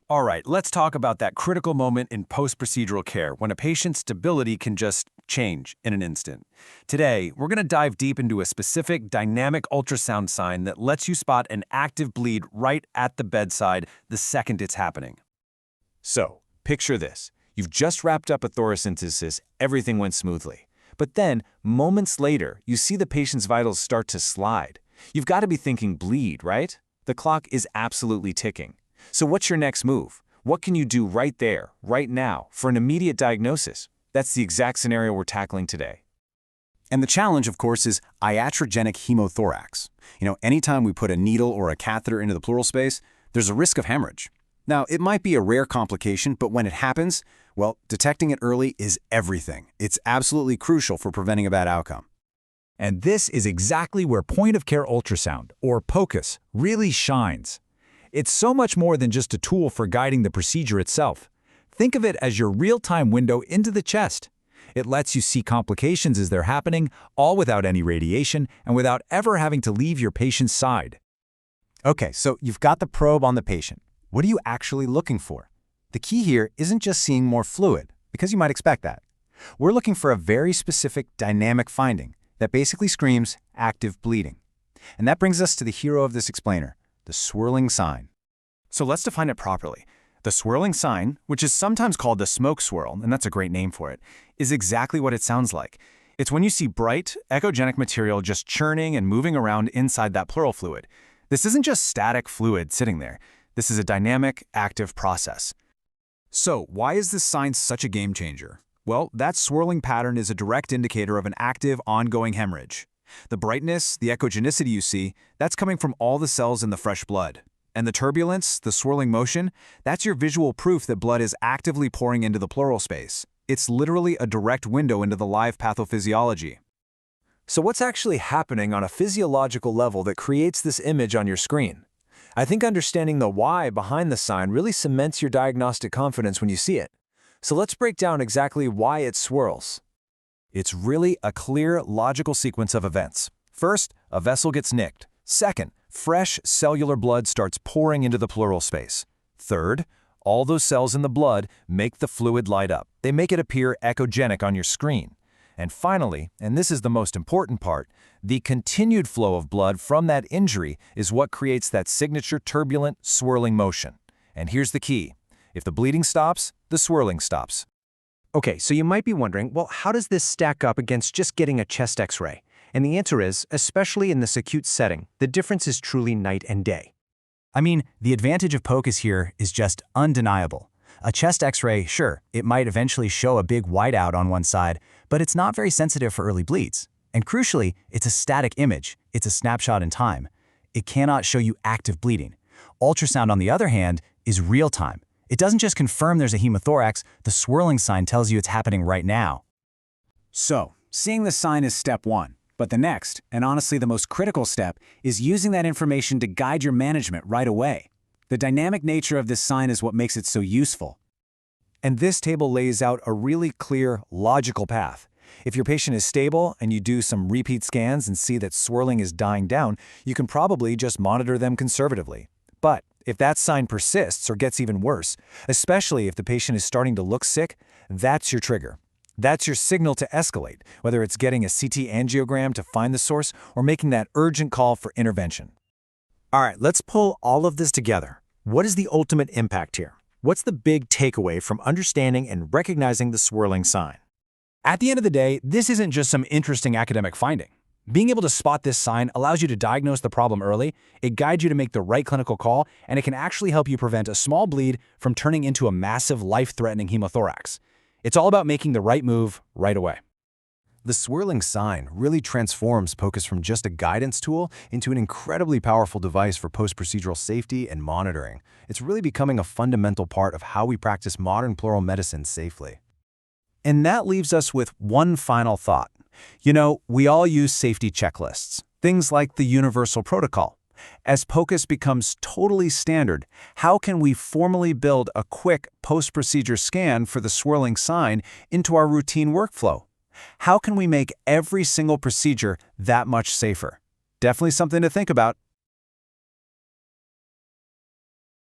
All right, let's talk about that critical moment in post-procedural care when a patient's stability can just change in an instant. Today, we're going to dive deep into a specific dynamic ultrasound sign that lets you spot an active bleed right at the bedside the second it's happening. So, picture this. You've just wrapped up a thoracentesis, everything went smoothly. But then, moments later, you see the patient's vitals start to slide. You've got to be thinking bleed, right? The clock is absolutely ticking. So what's your next move? What can you do right there, right now, for an immediate diagnosis? That's the exact scenario we're tackling today. And the challenge, of course, is iatrogenic hemothorax. Anytime we put a needle or a catheter into the pleural space, there's a risk of hemorrhage. Now, it might be a rare complication, but when it happens, well, detecting it early is everything. It's absolutely crucial for preventing a bad outcome. And this is exactly where point-of-care ultrasound, or POCUS, really shines. It's so much more than just a tool for guiding the procedure itself. Think of it as your real-time window into the chest. It lets you see complications as they're happening, all without any radiation and without ever having to leave your patient's side. Okay, so you've got the probe on the patient. What are you actually looking for? The key here isn't just seeing more fluid, because you might expect that. We're looking for a very specific dynamic finding that basically screams active bleeding. And that brings us to the hero of this explainer, the swirling sign. So let's define it properly. The swirling sign, which is sometimes called the smoke swirl, and that's a great name for it, is exactly what it sounds like. It's when you see bright, echogenic material just churning and moving around inside that pleural fluid. This isn't just static fluid sitting there. This is a dynamic, active process. So, why is this sign such a game changer? Well, that swirling pattern is a direct indicator of an active, ongoing hemorrhage. The brightness, the echogenicity you see, that's coming from all the cells in the fresh blood. And the turbulence, the swirling motion, that's your visual proof that blood is actively pouring into the pleural space. It's literally a direct window into the live pathophysiology. So what's actually happening on a physiological level that creates this image on your screen? I think understanding the why behind the sign really cements your diagnostic confidence when you see it. So let's break down exactly why it swirls. It's really a clear, logical sequence of events. First, a vessel gets nicked. Second, fresh cellular blood starts pouring into the pleural space. Third, all those cells in the blood make the fluid light up. They make it appear echogenic on your screen. And finally, and this is the most important part, the continued flow of blood from that injury is what creates that signature turbulent, swirling motion. And here's the key. If the bleeding stops, the swirling stops. Okay, so you might be wondering, well, how does this stack up against just getting a chest X-ray? And the answer is, especially in this acute setting, the difference is truly night and day. I mean, the advantage of POCUS here is just undeniable. A chest X-ray, sure, it might eventually show a big whiteout on one side, but it's not very sensitive for early bleeds. And crucially, it's a static image. It's a snapshot in time. It cannot show you active bleeding. Ultrasound, on the other hand, is real-time. It doesn't just confirm there's a hemothorax, the swirling sign tells you it's happening right now. So, seeing the sign is step one. But the next, and honestly the most critical step, is using that information to guide your management right away. The dynamic nature of this sign is what makes it so useful. And this table lays out a really clear, logical path. If your patient is stable and you do some repeat scans and see that swirling is dying down, you can probably just monitor them conservatively. But if that sign persists or gets even worse, especially if the patient is starting to look sick, that's your trigger. That's your signal to escalate, whether it's getting a CT angiogram to find the source or making that urgent call for intervention. All right, let's pull all of this together. What is the ultimate impact here? What's the big takeaway from understanding and recognizing the swirling sign? At the end of the day, this isn't just some interesting academic finding. Being able to spot this sign allows you to diagnose the problem early, it guides you to make the right clinical call, and it can actually help you prevent a small bleed from turning into a massive life-threatening hemothorax. It's all about making the right move right away. The swirling sign really transforms POCUS from just a guidance tool into an incredibly powerful device for post-procedural safety and monitoring. It's really becoming a fundamental part of how we practice modern pleural medicine safely. And that leaves us with one final thought. We all use safety checklists, things like the universal protocol. As POCUS becomes totally standard, how can we formally build a quick post-procedure scan for the swirling sign into our routine workflow? How can we make every single procedure that much safer? Definitely something to think about.